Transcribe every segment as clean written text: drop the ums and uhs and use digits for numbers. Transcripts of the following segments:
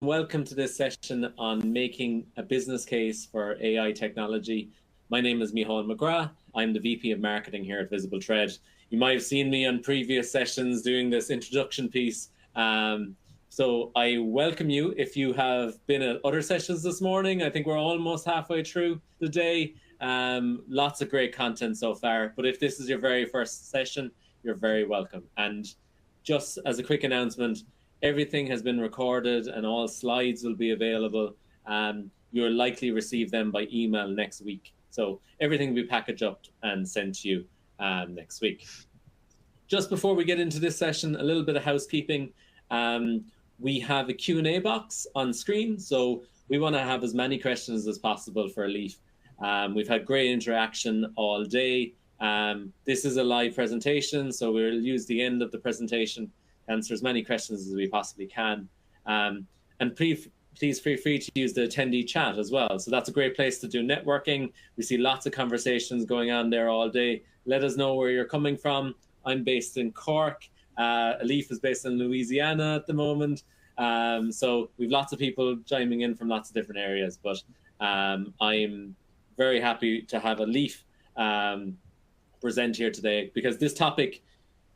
Welcome to this session on making a business case for AI technology. My name is Micheál McGrath. I'm the VP of Marketing here at Visible Thread. You might have seen me on previous sessions doing this introduction piece. So I welcome you if you have been at other sessions this morning. I think we're almost halfway through the day. Lots of great content so far. But if this is your very first session, you're very welcome. And just as a quick announcement, everything has been recorded and all slides will be available. You'll likely receive them by email next week. So everything will be packaged up and sent to you next week. Just before we get into this session, a little bit of housekeeping. We have a Q&A box on screen. So we want to have as many questions as possible for Elif. We've had great interaction all day. This is a live presentation, so we'll use the end of the presentation answer as many questions as we possibly can. And please feel free to use the attendee chat as well. So that's a great place to do networking. We see lots of conversations going on there all day. Let us know where you're coming from. I'm based in Cork. Elif is based in Louisiana at the moment. So we've lots of people chiming in from lots of different areas, but I'm very happy to have Elif present here today, because this topic,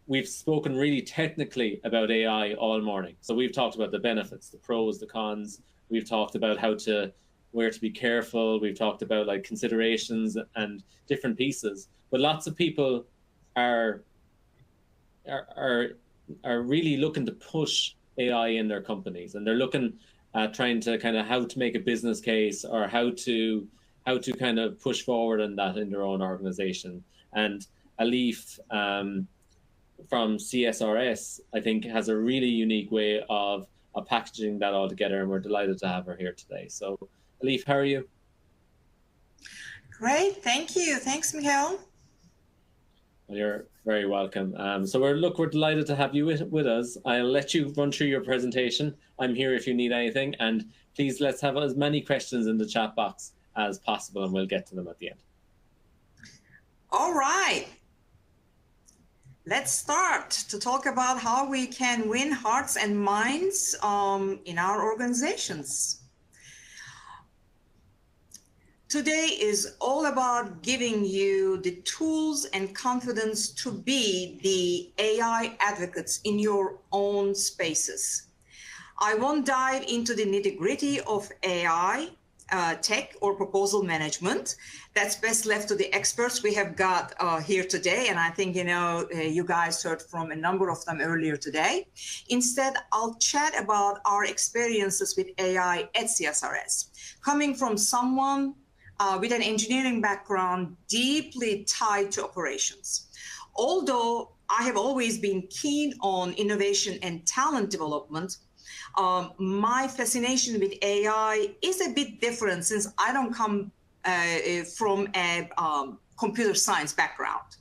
we've spoken really technically about AI all morning. So we've talked about the benefits, the pros, the cons. We've talked about where to be careful. We've talked about like considerations and different pieces. But lots of people are really looking to push AI in their companies, and they're looking at trying to kind of how to make a business case or how to kind of push forward on that in their own organization. And Elif from CSRS, I think, has a really unique way of packaging that all together, and we're delighted to have her here today. So, Elif, how are you? Great, thank you. Thanks, Micheál. Well, you're very welcome. So we're delighted to have you with us. I'll let you run through your presentation. I'm here if you need anything, and please let's have as many questions in the chat box as possible, and we'll get to them at the end. All right. Let's start to talk about how we can win hearts and minds in our organizations. Today is all about giving you the tools and confidence to be the AI advocates in your own spaces. I won't dive into the nitty-gritty of AI tech or proposal management. That's best left to the experts we have got here today. And I think, you guys heard from a number of them earlier today. Instead, I'll chat about our experiences with AI at CSRS, coming from someone with an engineering background deeply tied to operations. Although I have always been keen on innovation and talent development, my fascination with AI is a bit different, since I don't come from a computer science background.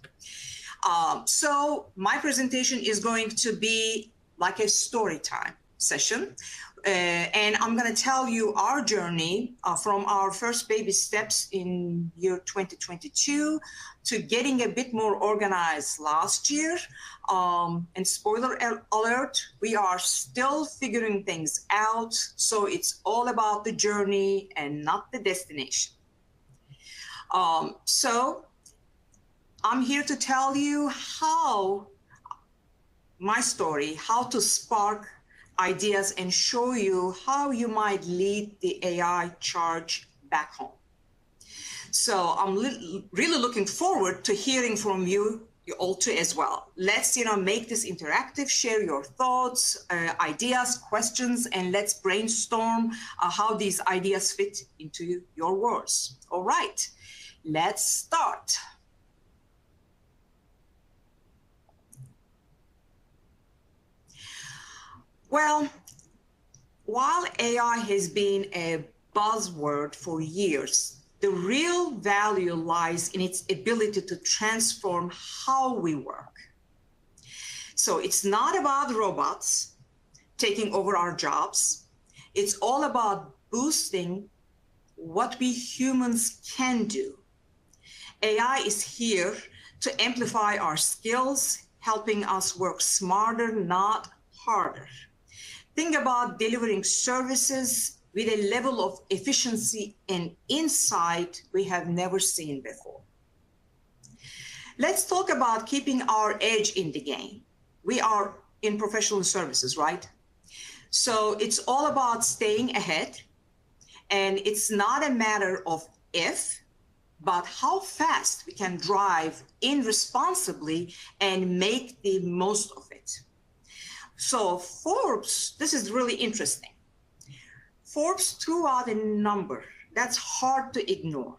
So my presentation is going to be like a story time session. And I'm going to tell you our journey from our first baby steps in year 2022 to getting a bit more organized last year. And spoiler alert, we are still figuring things out. So it's all about the journey and not the destination. So I'm here to tell you my story, how to spark ideas and show you how you might lead the AI charge back home. So I'm really looking forward to hearing from you all too as well. Let's make this interactive, share your thoughts, ideas, questions, and let's brainstorm how these ideas fit into your worlds. All right, let's start. Well, while AI has been a buzzword for years, the real value lies in its ability to transform how we work. So it's not about robots taking over our jobs. It's all about boosting what we humans can do. AI is here to amplify our skills, helping us work smarter, not harder. Think about delivering services with a level of efficiency and insight we have never seen before. Let's talk about keeping our edge in the game. We are in professional services, right? So it's all about staying ahead. And it's not a matter of if, but how fast we can drive in responsibly and make the most of it. So Forbes, this is really interesting. Forbes threw out a number that's hard to ignore.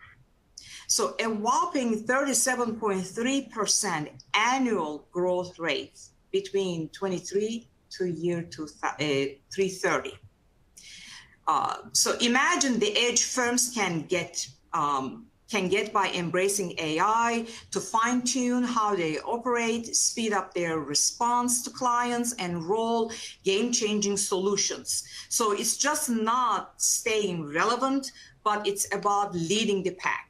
So a whopping 37.3% annual growth rate between 23 to year 330. So imagine the edge firms can get by embracing AI to fine-tune how they operate, speed up their response to clients, and roll game-changing solutions. So it's just not staying relevant, but it's about leading the pack.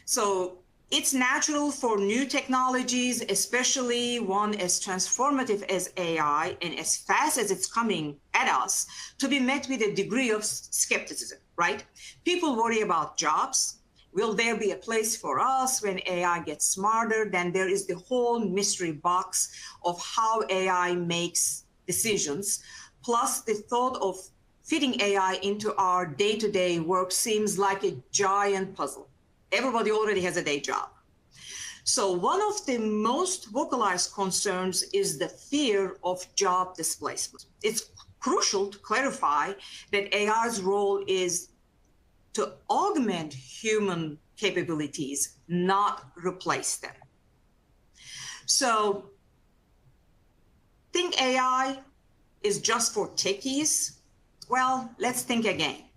So it's natural for new technologies, especially one as transformative as AI and as fast as it's coming at us, to be met with a degree of skepticism, right? People worry about jobs. Will there be a place for us when AI gets smarter? Then there is the whole mystery box of how AI makes decisions. Plus, the thought of fitting AI into our day-to-day work seems like a giant puzzle. Everybody already has a day job. So one of the most vocalized concerns is the fear of job displacement. It's crucial to clarify that AI's role is to augment human capabilities, not replace them. So think AI is just for techies? Well, let's think again.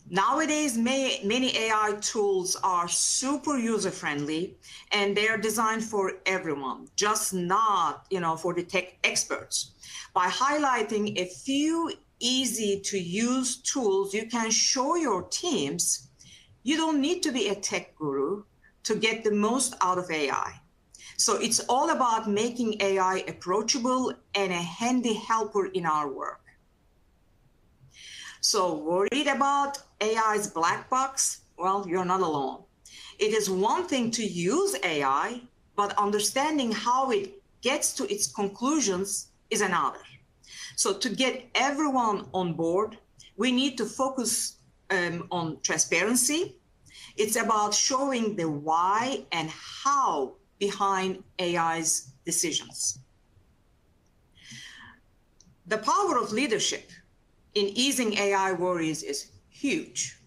Nowadays, many AI tools are super user-friendly and they're designed for everyone, just not, for the tech experts. By highlighting a few easy-to-use tools you can show your teams, you don't need to be a tech guru to get the most out of AI. So it's all about making AI approachable and a handy helper in our work. So worried about AI's black box? Well, you're not alone. It is one thing to use AI, but understanding how it gets to its conclusions is another. So to get everyone on board, we need to focus on transparency. It's about showing the why and how behind AI's decisions. The power of leadership in easing AI worries is huge.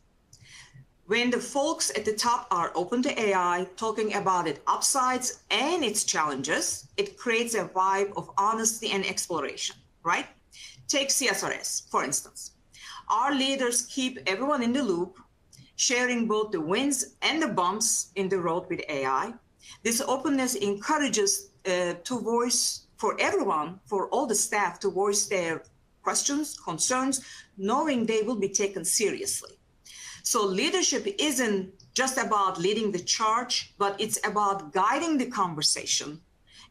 When the folks at the top are open to AI, talking about its upsides and its challenges, it creates a vibe of honesty and exploration, right? Take CSRS, for instance. Our leaders keep everyone in the loop, sharing both the wins and the bumps in the road with AI. This openness encourages to voice for everyone, for all the staff to voice their questions, concerns, knowing they will be taken seriously. So leadership isn't just about leading the charge, but it's about guiding the conversation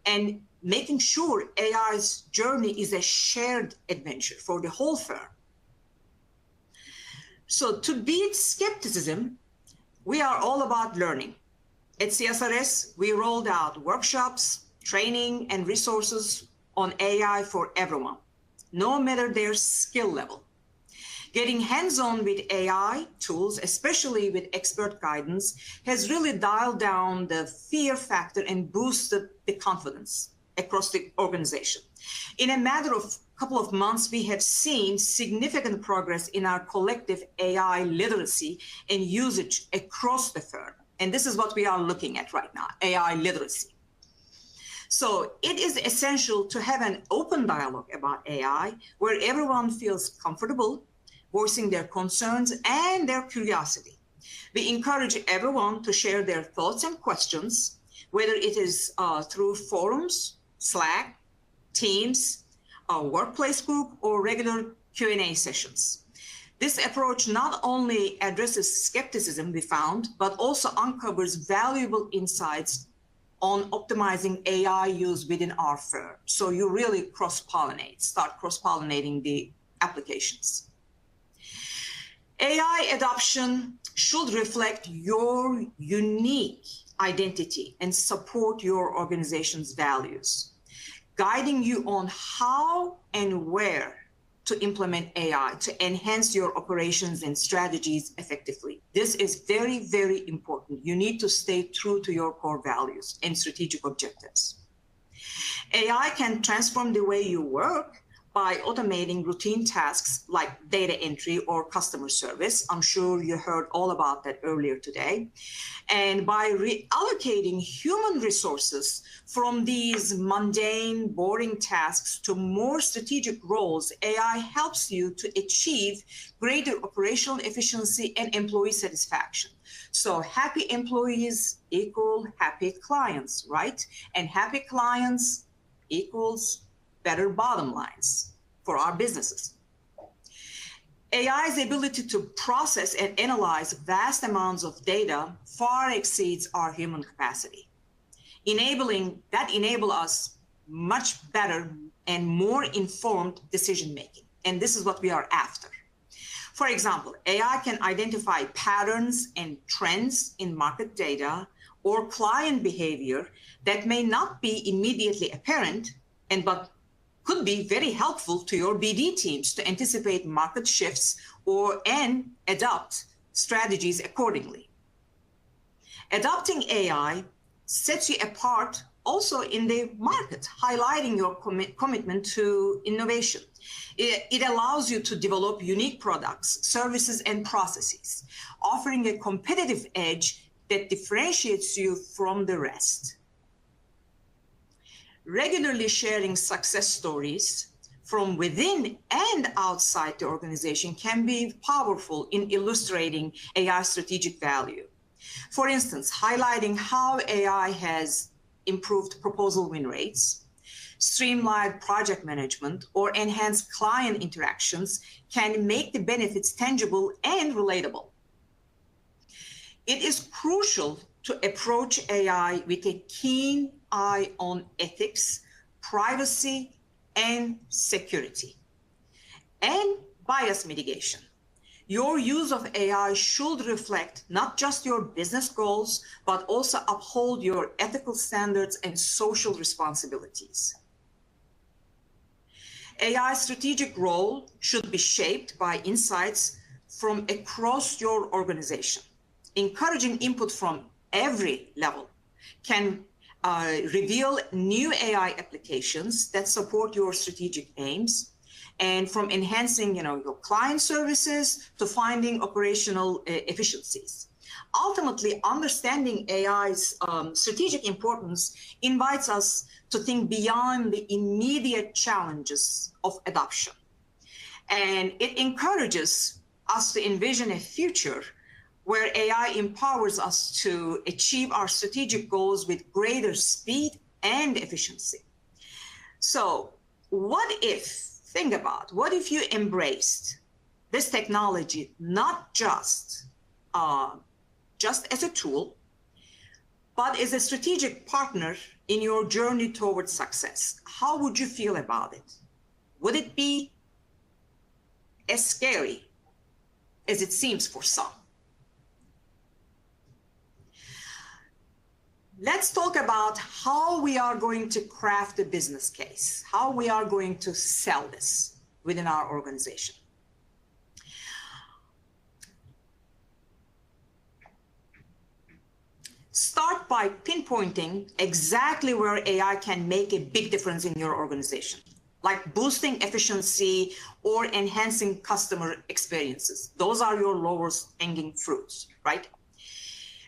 and making sure AI's journey is a shared adventure for the whole firm. So to beat skepticism, we are all about learning. At CSRS, we rolled out workshops, training, and resources on AI for everyone, no matter their skill level. Getting hands-on with AI tools, especially with expert guidance, has really dialed down the fear factor and boosted the confidence across the organization. In a matter of a couple of months, we have seen significant progress in our collective AI literacy and usage across the firm. And this is what we are looking at right now, AI literacy. So it is essential to have an open dialogue about AI where everyone feels comfortable voicing their concerns and their curiosity. We encourage everyone to share their thoughts and questions, whether it is through forums, Slack, Teams, a workplace group, or regular Q&A sessions. This approach not only addresses skepticism we found, but also uncovers valuable insights on optimizing AI use within our firm. So you really start cross-pollinating the applications. AI adoption should reflect your unique identity and support your organization's values, guiding you on how and where to implement AI to enhance your operations and strategies effectively. This is very, very important. You need to stay true to your core values and strategic objectives. AI can transform the way you work by automating routine tasks like data entry or customer service. I'm sure you heard all about that earlier today. And by reallocating human resources from these mundane, boring tasks to more strategic roles, AI helps you to achieve greater operational efficiency and employee satisfaction. So happy employees equal happy clients, right? And happy clients equals better bottom lines for our businesses. AI's ability to process and analyze vast amounts of data far exceeds our human capacity, enable us much better and more informed decision making. And this is what we are after. For example, AI can identify patterns and trends in market data or client behavior that may not be immediately apparent, but could be very helpful to your BD teams to anticipate market shifts and adopt strategies accordingly. Adopting AI sets you apart also in the market, highlighting your commitment to innovation. It allows you to develop unique products, services, and processes, offering a competitive edge that differentiates you from the rest. Regularly sharing success stories from within and outside the organization can be powerful in illustrating AI strategic value. For instance, highlighting how AI has improved proposal win rates, streamlined project management, or enhanced client interactions can make the benefits tangible and relatable. It is crucial to approach AI with a keen eye on ethics, privacy, and security, and bias mitigation. Your use of AI should reflect not just your business goals, but also uphold your ethical standards and social responsibilities. AI's strategic role should be shaped by insights from across your organization. Encouraging input from every level can reveal new AI applications that support your strategic aims, and from enhancing your client services to finding operational efficiencies. Ultimately, understanding AI's strategic importance invites us to think beyond the immediate challenges of adoption. And it encourages us to envision a future where AI empowers us to achieve our strategic goals with greater speed and efficiency. So think about, what if you embraced this technology not just as a tool, but as a strategic partner in your journey towards success? How would you feel about it? Would it be as scary as it seems for some? Let's talk about how we are going to craft a business case, how we are going to sell this within our organization. Start by pinpointing exactly where AI can make a big difference in your organization, like boosting efficiency or enhancing customer experiences. Those are your lowest hanging fruits, right?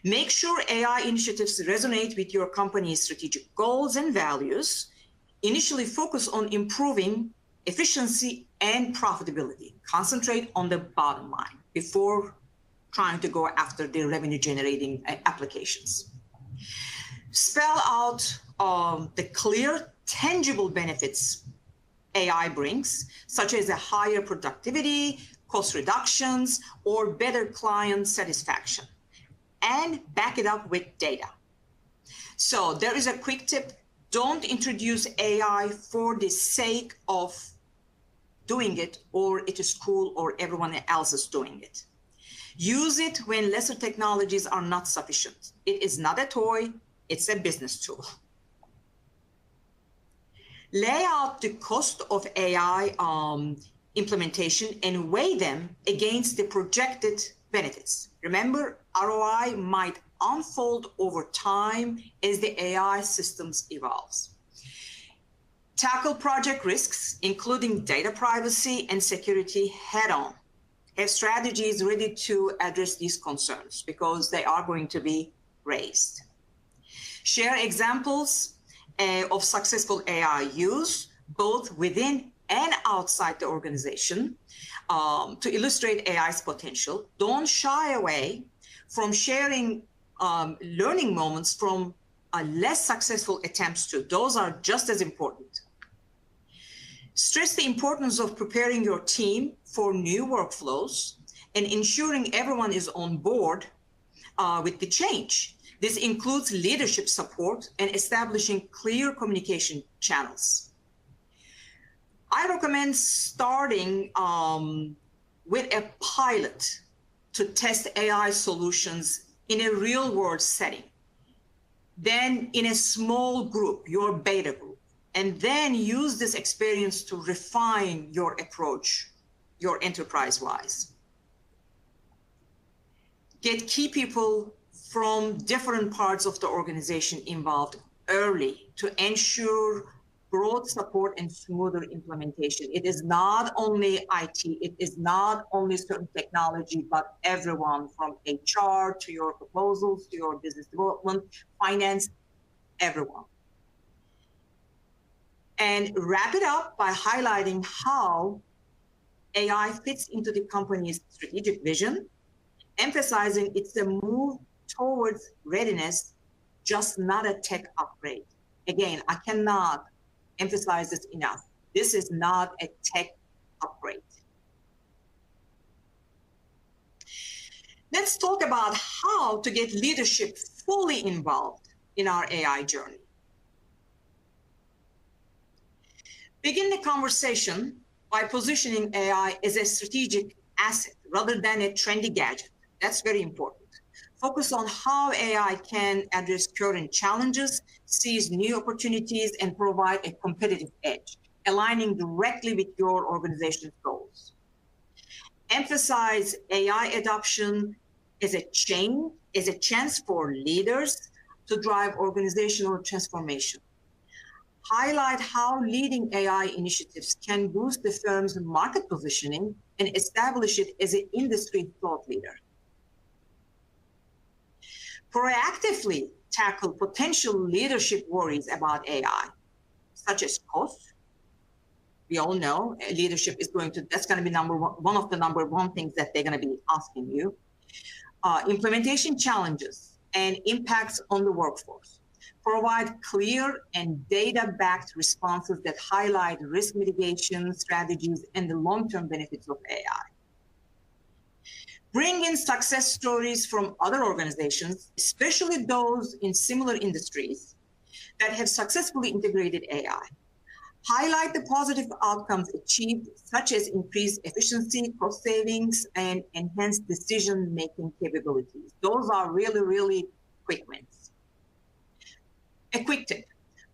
Make sure AI initiatives resonate with your company's strategic goals and values. Initially focus on improving efficiency and profitability. Concentrate on the bottom line before trying to go after the revenue generating applications. Spell out the clear, tangible benefits AI brings, such as a higher productivity, cost reductions, or better client satisfaction, and back it up with data. So there is a quick tip. Don't introduce AI for the sake of doing it, or it is cool, or everyone else is doing it. Use it when lesser technologies are not sufficient. It is not a toy, it's a business tool. Lay out the cost of AI implementation and weigh them against the projected benefits. Remember, ROI might unfold over time as the AI systems evolves. Tackle project risks, including data privacy and security, head on. Have strategies ready to address these concerns because they are going to be raised. Share examples of successful AI use, both within and outside the organization, to illustrate AI's potential. Don't shy away from sharing learning moments from less successful attempts too. Those are just as important. Stress the importance of preparing your team for new workflows and ensuring everyone is on board with the change. This includes leadership support and establishing clear communication channels. I recommend starting with a pilot to test AI solutions in a real-world setting. Then in a small group, your beta group, and then use this experience to refine your approach, your enterprise-wise. Get key people from different parts of the organization involved early to ensure broad support and smoother implementation. It is not only IT, it is not only certain technology, but everyone from HR to your proposals, to your business development, finance, everyone. And wrap it up by highlighting how AI fits into the company's strategic vision, emphasizing it's a move towards readiness, just not a tech upgrade. Again, I cannot emphasize this enough. This is not a tech upgrade. Let's talk about how to get leadership fully involved in our AI journey. Begin the conversation by positioning AI as a strategic asset rather than a trendy gadget. That's very important. Focus on how AI can address current challenges, seize new opportunities, and provide a competitive edge, aligning directly with your organization's goals. Emphasize AI adoption as a chance for leaders to drive organizational transformation. Highlight how leading AI initiatives can boost the firm's market positioning and establish it as an industry thought leader. Proactively tackle potential leadership worries about AI, such as cost. We all know leadership is that's going to be one of the number one things that they're going to be asking you. Implementation challenges and impacts on the workforce. Provide clear and data-backed responses that highlight risk mitigation strategies and the long-term benefits of AI. Bring in success stories from other organizations, especially those in similar industries that have successfully integrated AI. Highlight the positive outcomes achieved, such as increased efficiency, cost savings, and enhanced decision-making capabilities. Those are really, really quick wins. A quick tip,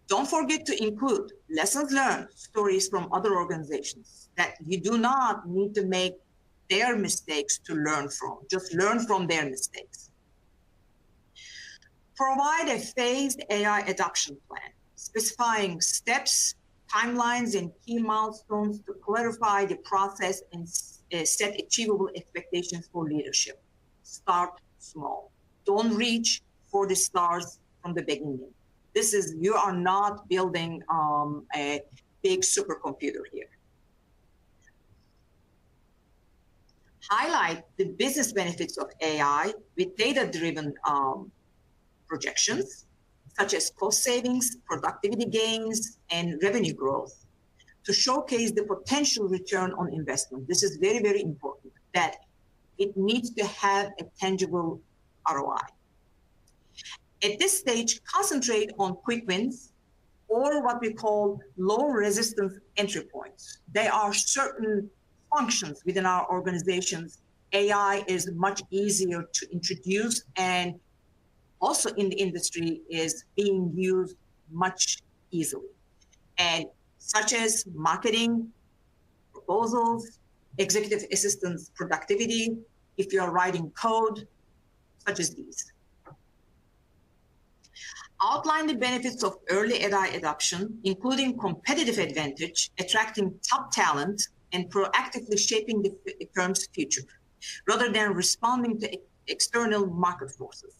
don't forget to include lessons learned stories from other organizations that you do not need to make their mistakes to learn from. Just learn from their mistakes. Provide a phased AI adoption plan, specifying steps, timelines, and key milestones to clarify the process and set achievable expectations for leadership. Start small. Don't reach for the stars from the beginning. You are not building a big supercomputer here. Highlight the business benefits of AI with data-driven projections, such as cost savings, productivity gains, and revenue growth, to showcase the potential return on investment. This is very, very important, that it needs to have a tangible ROI. At this stage, concentrate on quick wins or what we call low resistance entry points. They are certain functions within our organizations. AI is much easier to introduce and also in the industry is being used much easily. And such as marketing, proposals, executive assistance productivity, if you're writing code, such as these. Outline the benefits of early AI adoption, including competitive advantage, attracting top talent, and proactively shaping the firm's future, rather than responding to external market forces.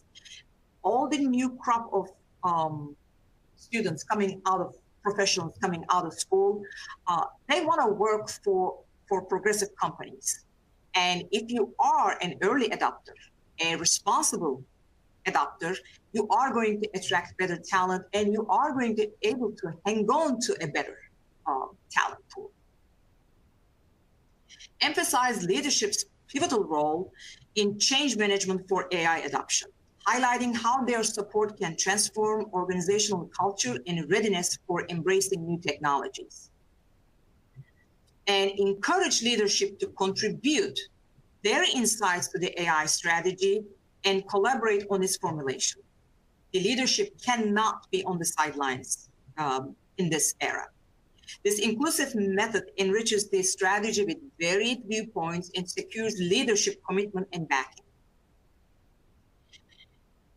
All the new crop of students coming out of professionals coming out of school, they want to work for progressive companies. And if you are an early adopter, a responsible adopter, you are going to attract better talent and you are going to be able to hang on to a better talent pool. Emphasize leadership's pivotal role in change management for AI adoption, highlighting how their support can transform organizational culture and readiness for embracing new technologies. And encourage leadership to contribute their insights to the AI strategy and collaborate on its formulation. The leadership cannot be on the sidelines in this era. This inclusive method enriches the strategy with varied viewpoints and secures leadership commitment and backing.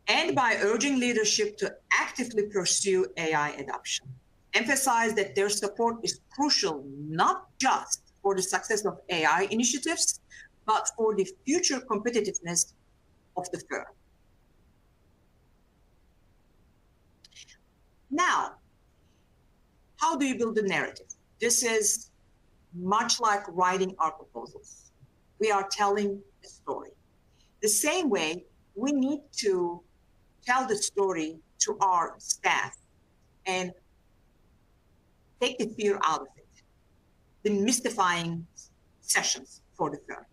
And by urging leadership to actively pursue AI adoption, emphasize that their support is crucial not just for the success of AI initiatives, but for the future competitiveness of the firm. Now, how do you build the narrative? This is much like writing our proposals. We are telling a story. The same way, we need to tell the story to our staff and take the fear out of it, the mystifying sessions for the firm.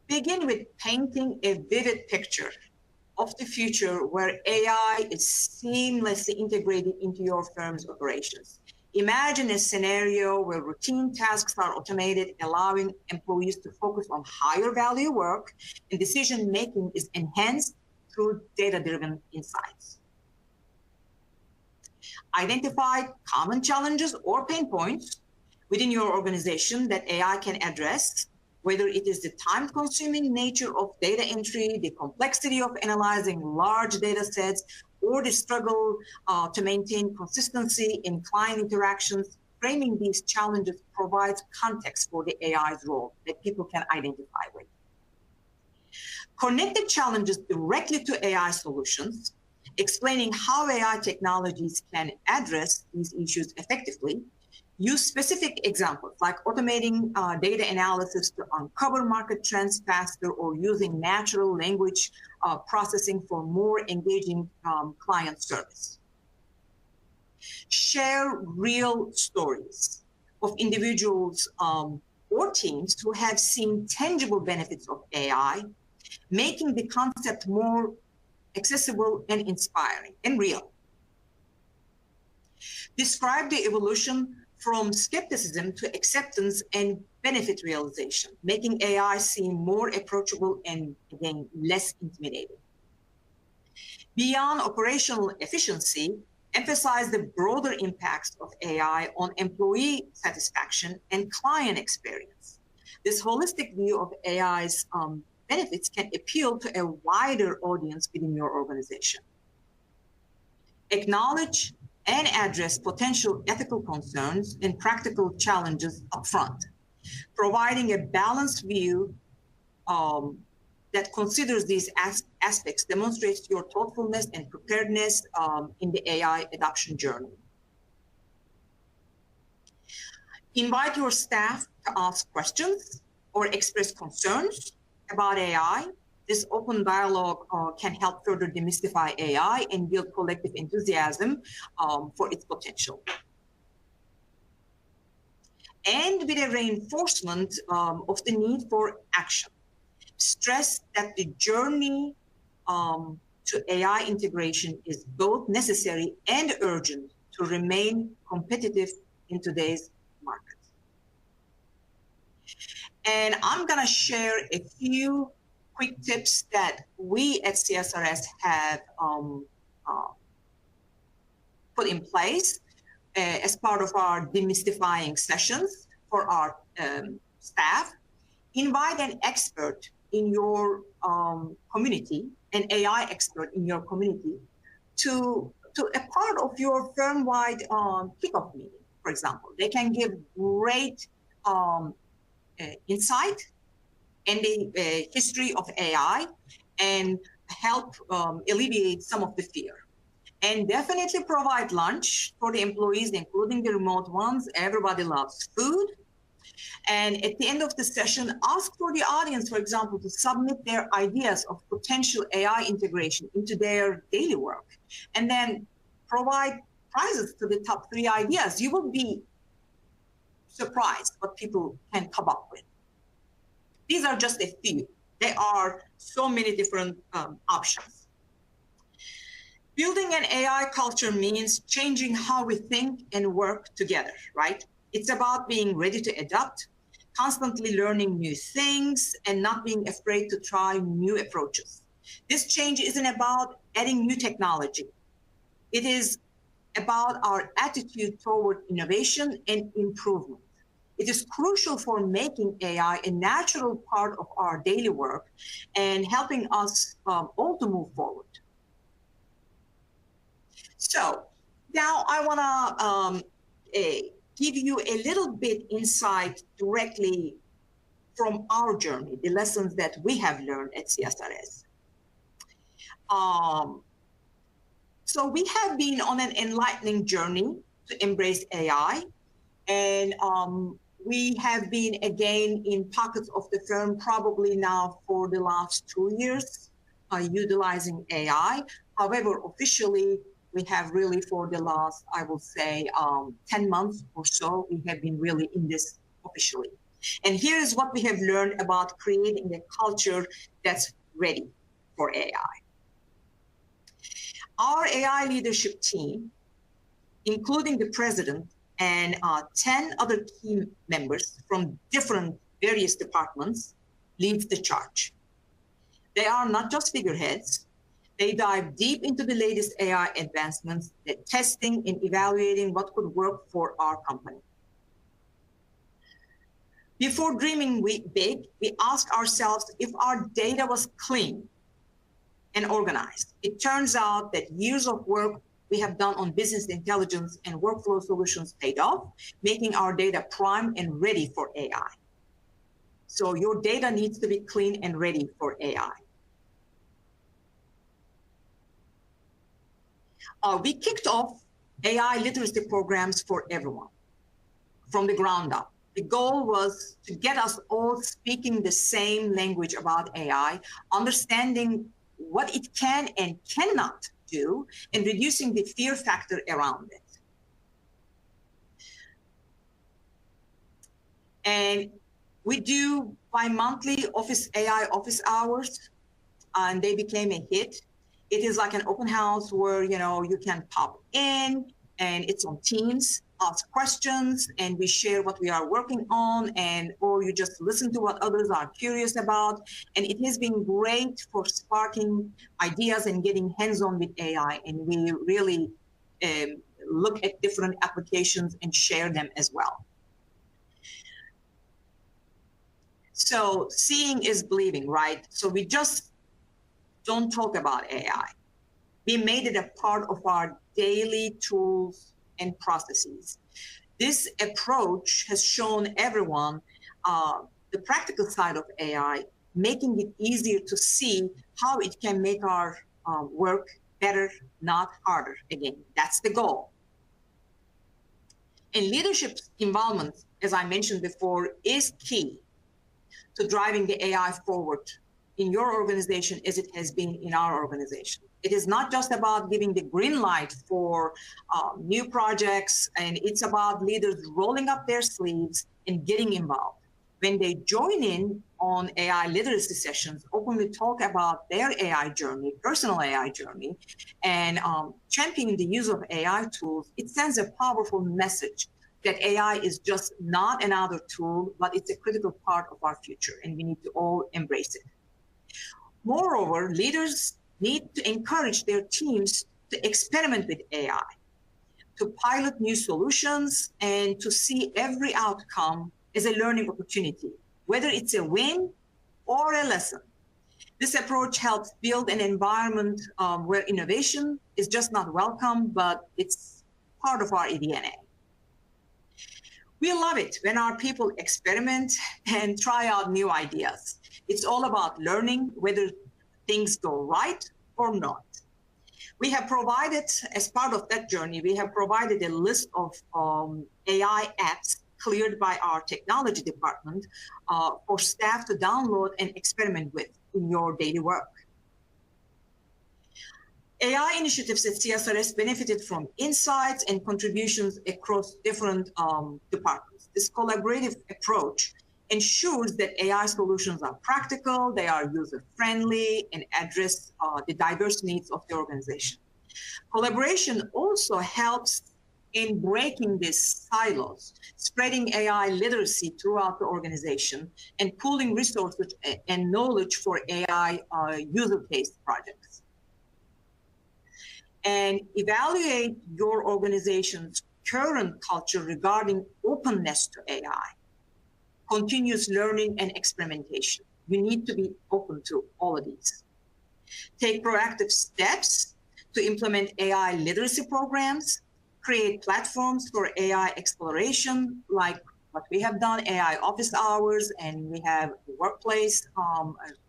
Begin with painting a vivid picture of the future where AI is seamlessly integrated into your firm's operations. Imagine a scenario where routine tasks are automated, allowing employees to focus on higher value work, and decision-making is enhanced through data-driven insights. Identify common challenges or pain points within your organization that AI can address, whether it is the time-consuming nature of data entry, the complexity of analyzing large data sets, or the struggle to maintain consistency in client interactions. Framing these challenges provides context for the AI's role that people can identify with. Connect the challenges directly to AI solutions, explaining how AI technologies can address these issues effectively. Use specific examples like automating data analysis to uncover market trends faster, or using natural language processing for more engaging client service. Share real stories of individuals or teams who have seen tangible benefits of AI, making the concept more accessible and inspiring and real. Describe the evolution from skepticism to acceptance and benefit realization, making AI seem more approachable and, again, less intimidating. Beyond operational efficiency, emphasize the broader impacts of AI on employee satisfaction and client experience. This holistic view of AI's benefits can appeal to a wider audience within your organization. Acknowledge and address potential ethical concerns and practical challenges upfront, providing a balanced view that considers these aspects demonstrates your thoughtfulness and preparedness in the AI adoption journey. Invite your staff to ask questions or express concerns about AI. This open dialogue can help further demystify AI and build collective enthusiasm for its potential. and with a reinforcement of the need for action. Stress that the journey to AI integration is both necessary and urgent to remain competitive in today's market. And I'm going to share a few quick tips that we at CSRS have put in place as part of our demystifying sessions for our staff. Invite an expert in your community, an AI expert in your community, to a part of your firm-wide kickoff meeting, for example. They can give great insight in the history of AI and help alleviate some of the fear. And definitely provide lunch for the employees, including the remote ones. Everybody loves food. And at the end of the session, ask for the audience, for example, to submit their ideas of potential AI integration into their daily work, and then provide prizes to the top 3 ideas. You will be surprised what people can come up with. These are just a few. There are so many different options. Building an AI culture means changing how we think and work together, right? It's about being ready to adapt, constantly learning new things, and not being afraid to try new approaches. This change isn't about adding new technology. It is about our attitude toward innovation and improvement. It is crucial for making AI a natural part of our daily work and helping us all to move forward. So now I want to give you a little bit insight directly from our journey, the lessons that we have learned at CSRS. So we have been on an enlightening journey to embrace AI, and we have been again in pockets of the firm probably now for the last 2 years utilizing AI. However, officially, we have really for the last, I will say, 10 months or so, we have been really in this officially. And here is what we have learned about creating a culture that's ready for AI. Our AI leadership team, including the president and 10 other key members from different various departments, leads the charge. They are not just figureheads. They dive deep into the latest AI advancements, the testing and evaluating what could work for our company. Before dreaming big, we asked ourselves if our data was clean and organized. It turns out that years of work we have done on business intelligence and workflow solutions paid off, making our data primed and ready for AI. So your data needs to be clean and ready for AI. We kicked off AI literacy programs for everyone from the ground up. The goal was to get us all speaking the same language about AI, understanding what it can and cannot do, and reducing the fear factor around it. And we do bi-monthly AI office hours, and they became a hit. It is like an open house where you can pop in, and it's on Teams, ask questions, and we share what we are working on, or you just listen to what others are curious about. And it has been great for sparking ideas and getting hands-on with AI. And we really look at different applications and share them as well. So seeing is believing, right? So we just don't talk about AI. We made it a part of our daily tools and processes. This approach has shown everyone the practical side of AI, making it easier to see how it can make our work better, not harder. Again, that's the goal. And leadership involvement, as I mentioned before, is key to driving the AI forward in your organization as it has been in our organization. It is not just about giving the green light for new projects, and it's about leaders rolling up their sleeves and getting involved. When they join in on AI literacy sessions, openly talk about their AI journey, personal AI journey, and championing the use of AI tools, it sends a powerful message that AI is just not another tool, but it's a critical part of our future, and we need to all embrace it. Moreover, leaders need to encourage their teams to experiment with AI, to pilot new solutions, and to see every outcome as a learning opportunity, whether it's a win or a lesson. This approach helps build an environment where innovation is just not welcome, but it's part of our DNA. We love it when our people experiment and try out new ideas. It's all about learning whether things go right or not. We have provided, as part of that journey, we have provided a list of AI apps cleared by our technology department for staff to download and experiment with in your daily work. AI initiatives at CSRS benefited from insights and contributions across different departments. This collaborative approach ensures that AI solutions are practical, they are user-friendly, and address the diverse needs of the organization. Collaboration also helps in breaking these silos, spreading AI literacy throughout the organization, and pooling resources and knowledge for AI user case projects. And evaluate your organization's current culture regarding openness to AI, continuous learning and experimentation. You need to be open to all of these. Take proactive steps to implement AI literacy programs, create platforms for AI exploration, like what we have done, AI office hours, and we have a workplace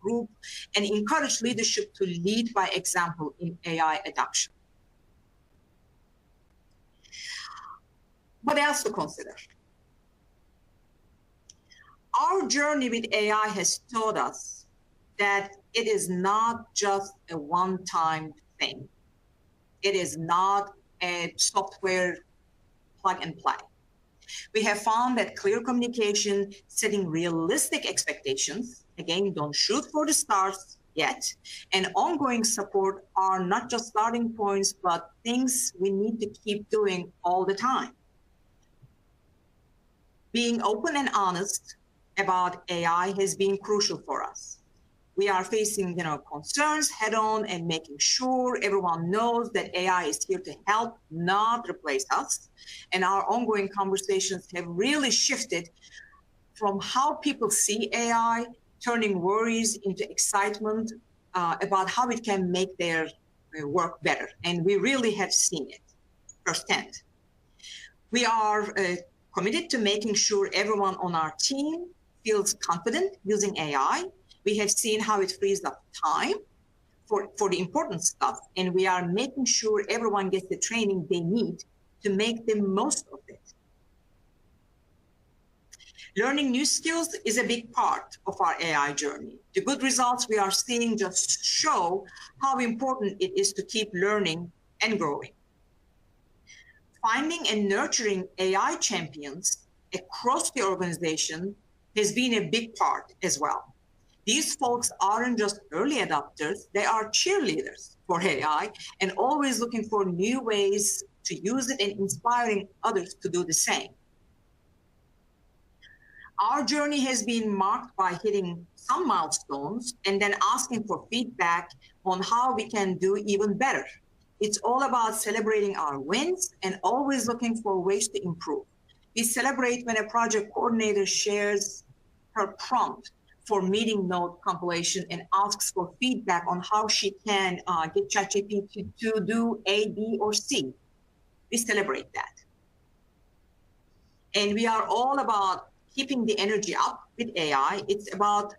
group, and encourage leadership to lead by example in AI adoption. What else to consider? Our journey with AI has taught us that it is not just a one-time thing. It is not a software plug and play. We have found that clear communication, setting realistic expectations, again, don't shoot for the stars yet, and ongoing support are not just starting points, but things we need to keep doing all the time. Being open and honest about AI has been crucial for us. We are facing concerns head on and making sure everyone knows that AI is here to help, not replace us. And our ongoing conversations have really shifted from how people see AI, turning worries into excitement about how it can make their work better. And we really have seen it firsthand. We are committed to making sure everyone on our team feels confident using AI. We have seen how it frees up time for the important stuff, and we are making sure everyone gets the training they need to make the most of it. Learning new skills is a big part of our AI journey. The good results we are seeing just show how important it is to keep learning and growing. Finding and nurturing AI champions across the organization has been a big part as well. These folks aren't just early adopters, they are cheerleaders for AI and always looking for new ways to use it and inspiring others to do the same. Our journey has been marked by hitting some milestones and then asking for feedback on how we can do even better. It's all about celebrating our wins and always looking for ways to improve. We celebrate when a project coordinator shares her prompt for meeting note compilation and asks for feedback on how she can get ChatGPT to do A, B, or C. We celebrate that. And we are all about keeping the energy up with AI. It's about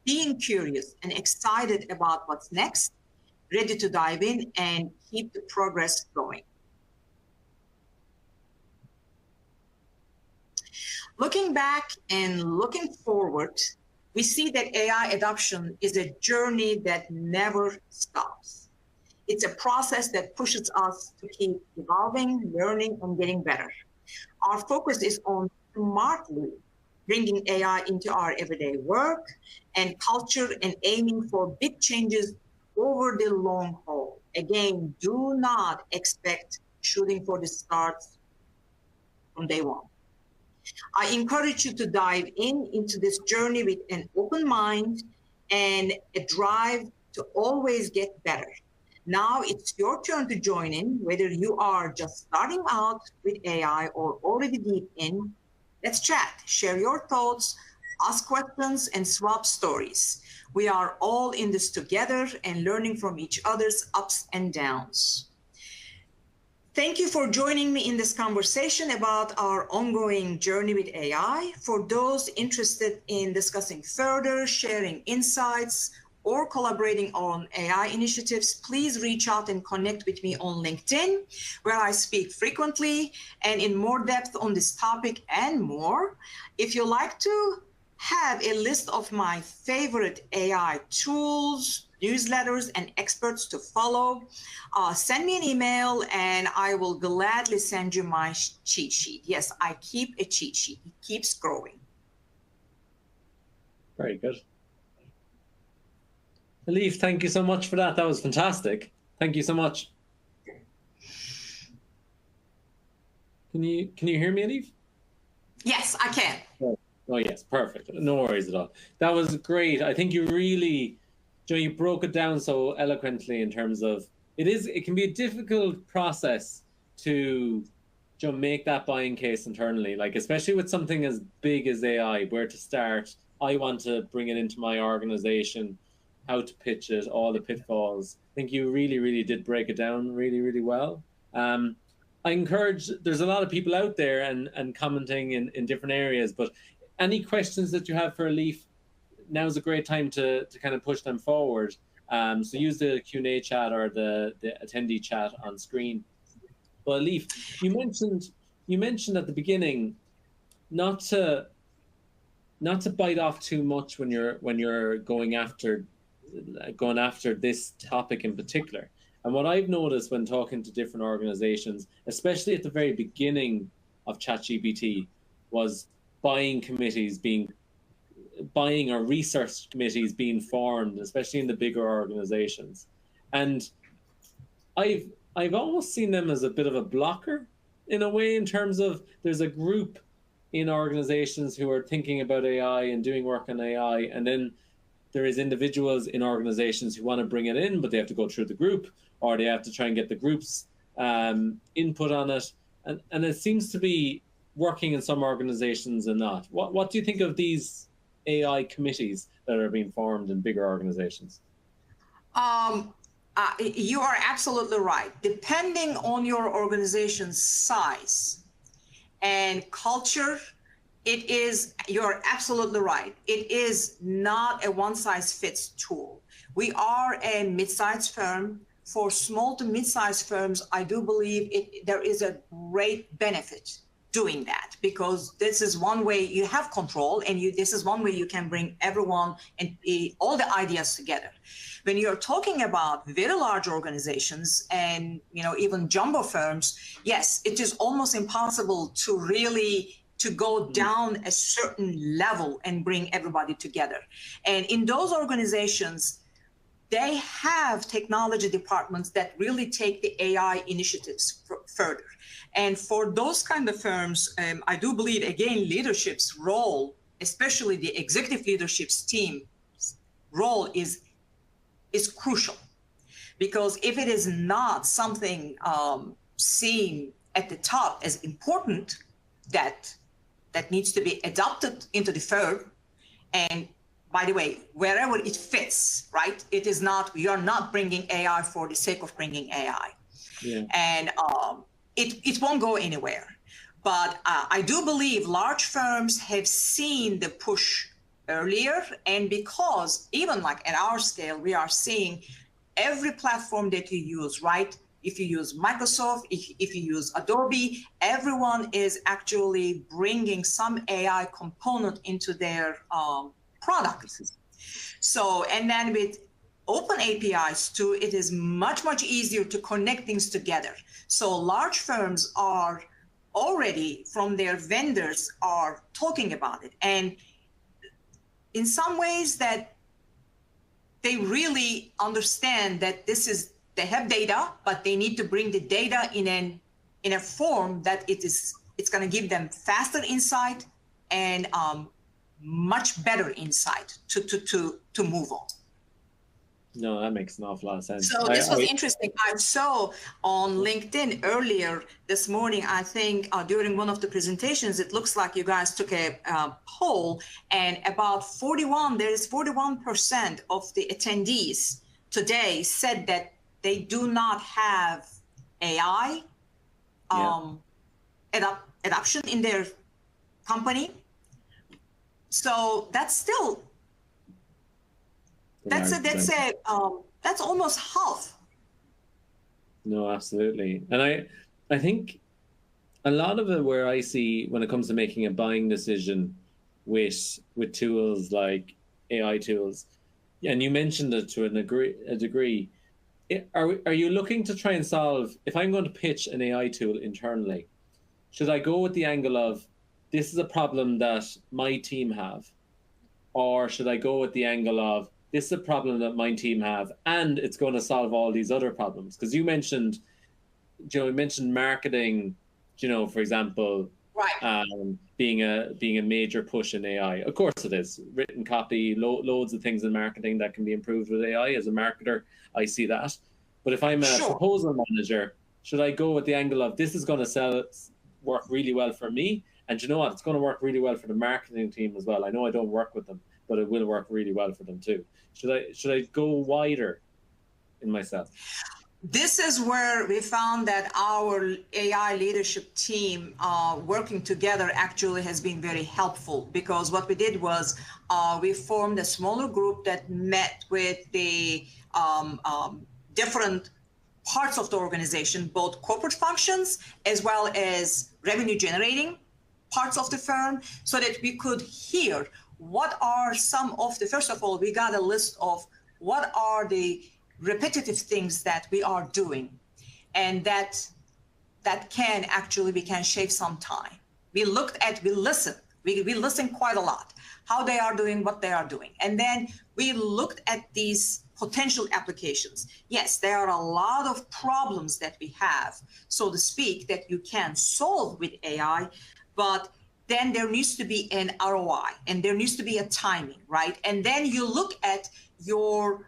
being curious and excited about what's next, ready to dive in and keep the progress going. Looking back and looking forward, we see that AI adoption is a journey that never stops. It's a process that pushes us to keep evolving, learning, and getting better. Our focus is on smartly bringing AI into our everyday work and culture and aiming for big changes over the long haul. Again, do not expect shooting for the stars from day one. I encourage you to dive into this journey with an open mind and a drive to always get better. Now it's your turn to join in, whether you are just starting out with AI or already deep in. Let's chat, share your thoughts, ask questions, and swap stories. We are all in this together and learning from each other's ups and downs. Thank you for joining me in this conversation about our ongoing journey with AI. For those interested in discussing further, sharing insights, or collaborating on AI initiatives, please reach out and connect with me on LinkedIn, where I speak frequently and in more depth on this topic and more. If you like to have a list of my favorite AI tools, newsletters, and experts to follow, send me an email and I will gladly send you my cheat sheet. Yes, I keep a cheat sheet. It keeps growing. Very good. Elif, thank you so much for that. That was fantastic. Thank you so much. Can you hear me, Elif? Yes, I can. Oh yes, perfect. No worries at all. That was great. I think you really, you broke it down so eloquently in terms of it can be a difficult process to make that buying case internally, like especially with something as big as AI, where to start. I want to bring it into my organization, how to pitch it, all the pitfalls. I think you really, really did break it down really, really well. I encourage, there's a lot of people out there and commenting in different areas, but any questions that you have for Elif, now's a great time to kind of push them forward. So use the Q&A chat or the attendee chat on screen. But Elif, you mentioned at the beginning not to bite off too much when you're going after this topic in particular. And what I've noticed when talking to different organizations, especially at the very beginning of ChatGPT, was buying or research committees being formed, especially in the bigger organizations. And I've almost seen them as a bit of a blocker in a way, in terms of there's a group in organizations who are thinking about AI and doing work on AI, and then there is individuals in organizations who want to bring it in, but they have to go through the group, or they have to try and get the group's input on it. And it seems to be working in some organizations and not. What do you think of these AI committees that are being formed in bigger organizations? You are absolutely right. Depending on your organization's size and culture, you're absolutely right. It is not a one-size-fits tool. We are a mid-sized firm. For small to mid-sized firms, I do believe there is a great benefit doing that, because this is one way you have control, and this is one way you can bring everyone and all the ideas together. When you're talking about very large organizations and even jumbo firms, yes, it is almost impossible to go down a certain level and bring everybody together. And in those organizations, they have technology departments that really take the AI initiatives further. And for those kind of firms, I do believe, again, leadership's role, especially the executive leadership's team's role, is crucial. Because if it is not something seen at the top as important, that needs to be adopted into the firm, and by the way, wherever it fits, right? It is not, you're not bringing AI for the sake of bringing AI. Yeah. And it won't go anywhere. But I do believe large firms have seen the push earlier, and because even like at our scale, we are seeing every platform that you use, right? If you use Microsoft, if you use Adobe, everyone is actually bringing some AI component into their product. So, and then with open APIs too, it is much, much easier to connect things together. So large firms are already, from their vendors, are talking about it. And in some ways that they really understand that this is, they have data, but they need to bring the data in a form that it's going to give them faster insight and much better insight to move on. No, that makes an awful lot of sense. So this was interesting. I saw on LinkedIn earlier this morning, I think during one of the presentations, it looks like you guys took a poll, and about 41% of the attendees today said that they do not have AI adoption in their company. So that's still, that's almost half. No, absolutely. And I think a lot of it, where I see when it comes to making a buying decision with tools like AI tools, and you mentioned it to a degree, are you looking to try and solve, if I'm going to pitch an AI tool internally, should I go with the angle of, this is a problem that my team have? Or should I go with the angle of, this is a problem that my team have, and it's going to solve all these other problems? Because you mentioned marketing, for example, right, being a major push in AI. Of course it is. Written copy, loads of things in marketing that can be improved with AI. As a marketer, I see that. But if I'm a proposal manager, should I go with the angle of, this is going to work really well for me, and you know what, it's going to work really well for the marketing team as well. I know I don't work with them, but it will work really well for them too. Should I go wider in myself? This is where we found that our AI leadership team working together actually has been very helpful, because what we did was we formed a smaller group that met with the different parts of the organization, both corporate functions as well as revenue generating parts of the firm, so that we could hear what are some of the, first of all, we got a list of what are the repetitive things that we are doing, and that can actually, we can shave some time. We listen quite a lot, how they are doing, what they are doing. And then we looked at these potential applications. Yes, there are a lot of problems that we have, so to speak, that you can solve with AI, but then there needs to be an ROI, and there needs to be a timing, right? And then you look at your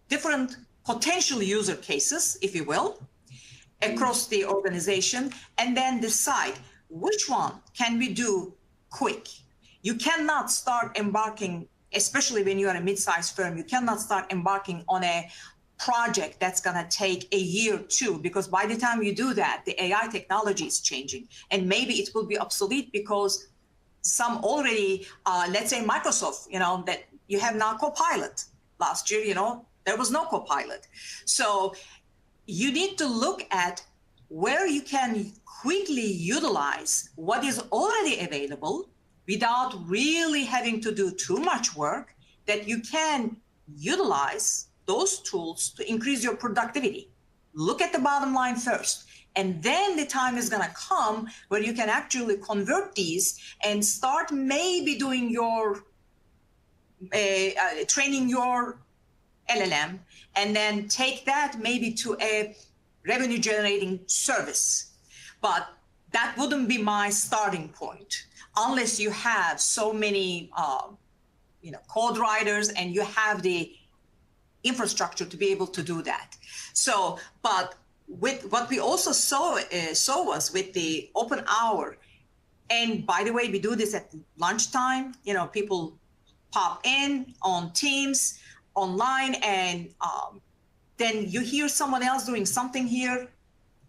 different potential user cases, if you will, across the organization, and then decide which one can we do quick. You cannot start embarking, especially when you are a mid-sized firm, you cannot start embarking on a project that's going to take a year or two, because by the time you do that, the AI technology is changing, and maybe it will be obsolete because some already, let's say Microsoft, that you have now Copilot. Last year, there was no Copilot. So you need to look at where you can quickly utilize what is already available without really having to do too much work, that you can utilize those tools to increase your productivity. Look at the bottom line first. And then the time is going to come where you can actually convert these and start maybe doing your training your LLM, and then take that maybe to a revenue generating service. But that wouldn't be my starting point unless you have so many code writers and you have the infrastructure to be able to do that. So, but with what we also saw was with the open hour, and by the way, we do this at lunchtime. People pop in on Teams, online, and then you hear someone else doing something here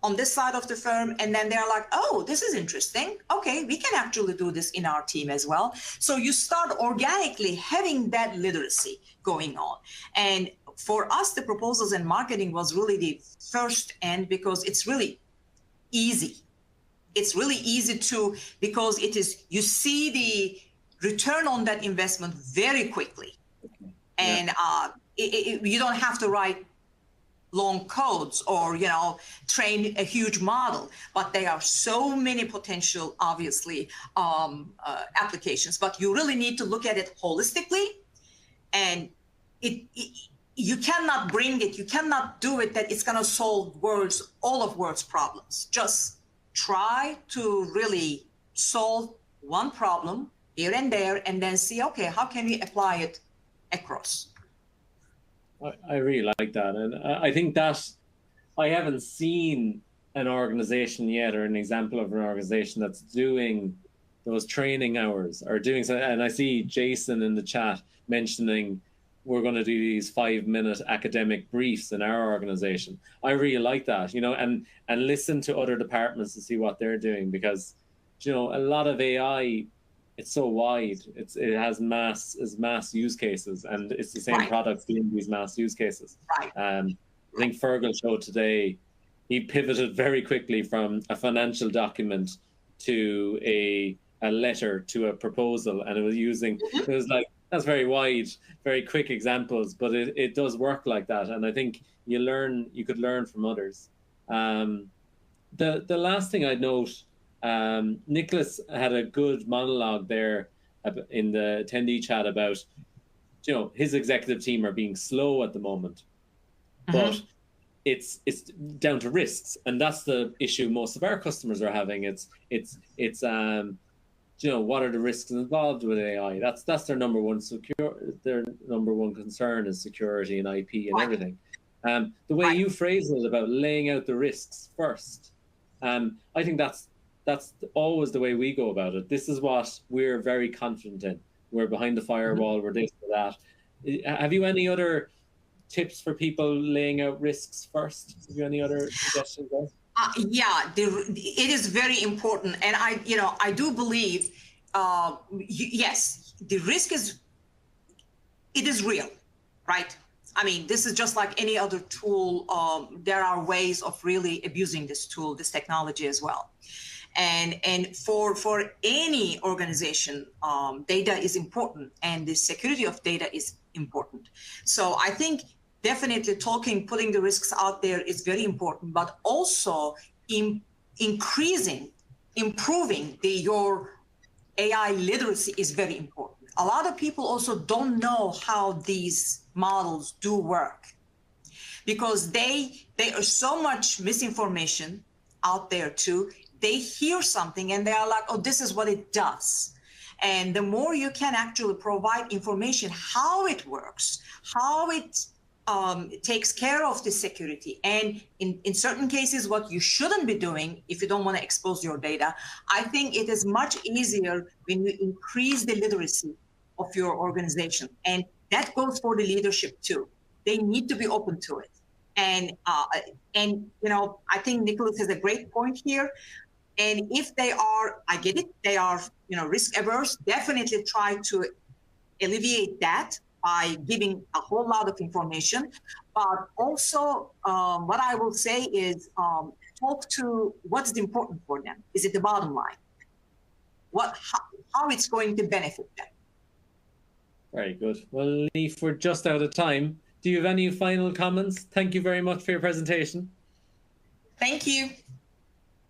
on this side of the firm, and then they're like, oh, this is interesting. Okay, we can actually do this in our team as well. So you start organically having that literacy going on. And for us, the proposals and marketing was really the first end, because it's really easy. It's really easy because it is, you see the return on that investment very quickly. Okay. And you don't have to write long codes or, train a huge model, but there are so many potential, obviously, applications. But you really need to look at it holistically, and you cannot do it that it's going to solve all of world's problems. Just try to really solve one problem here and there, and then see, okay, how can we apply it across? I really like that. And I think that I haven't seen an organization yet, or an example of an organization that's doing those training hours or doing so. And I see Jason in the chat mentioning we're going to do these 5-minute academic briefs in our organization. I really like that, and listen to other departments to see what they're doing, because, a lot of AI, it's so wide. It has mass use cases, and it's the same products doing these mass use cases. Right. I think Fergal showed today, he pivoted very quickly from a financial document to a letter to a proposal, and it was like, that's very wide, very quick examples, but it does work like that. And I think you could learn from others. The last thing I'd note, Nicholas had a good monologue there in the attendee chat about, his executive team are being slow at the moment, but it's down to risks, and that's the issue most of our customers are having. It's what are the risks involved with AI? That's their number one concern is security and IP and everything. The way you phrase it about laying out the risks first, I think that's always the way we go about it. This is what we're very confident in. We're behind the firewall, we're this or that. Have you any other tips for people laying out risks first? Have you any other suggestions there? It is very important, and I do believe, yes, the risk is real, right? I mean, this is just like any other tool. There are ways of really abusing this tool, this technology as well, and for any organization, data is important, and the security of data is important. So I think definitely putting the risks out there is very important, but also improving your AI literacy is very important. A lot of people also don't know how these models do work, because they are so much misinformation out there too. They hear something and they are like, oh, this is what it does. And the more you can actually provide information, how it works, how it takes care of the security, and in certain cases, what you shouldn't be doing if you don't want to expose your data, I think it is much easier when you increase the literacy of your organization. And that goes for the leadership too. They need to be open to it. And I think Nicholas has a great point here. And if they are, I get it, they are, risk averse, definitely try to alleviate that by giving a whole lot of information. But also, what I will say is talk to what's important for them. Is it the bottom line? How it's going to benefit them? Very good. Well, Elif, we're just out of time. Do you have any final comments? Thank you very much for your presentation. Thank you.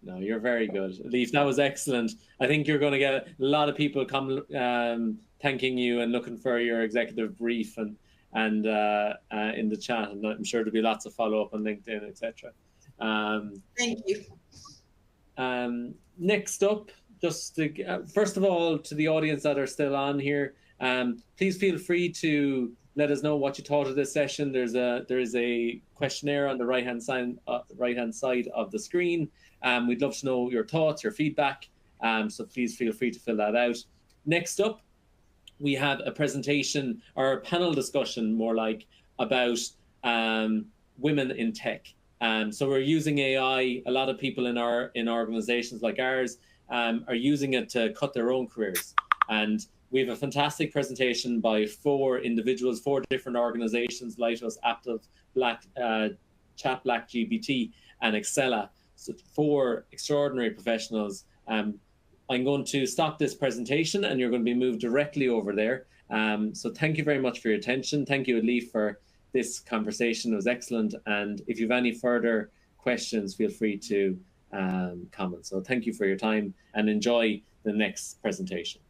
No, you're very good. Elif, that was excellent. I think you're going to get a lot of people come thanking you and looking for your executive brief and in the chat, and I'm sure there'll be lots of follow-up on LinkedIn, etc. Thank you. Next up, just first of all, to the audience that are still on here, please feel free to let us know what you thought of this session. There is a questionnaire on the right-hand side of the screen. We'd love to know your thoughts, your feedback. So please feel free to fill that out. Next up, we have a presentation or a panel discussion, more like, about women in tech. So we're using AI. A lot of people in organizations like ours are using it to cut their own careers. And we have a fantastic presentation by 4 individuals, 4 different organizations: Lighthouse, Aptiv, Chat Black GPT, and Excella. So 4 extraordinary professionals I'm going to stop this presentation and you're going to be moved directly over there. So thank you very much for your attention. Thank you, Elif, for this conversation. It was excellent. And if you have any further questions, feel free to comment. So thank you for your time and enjoy the next presentation.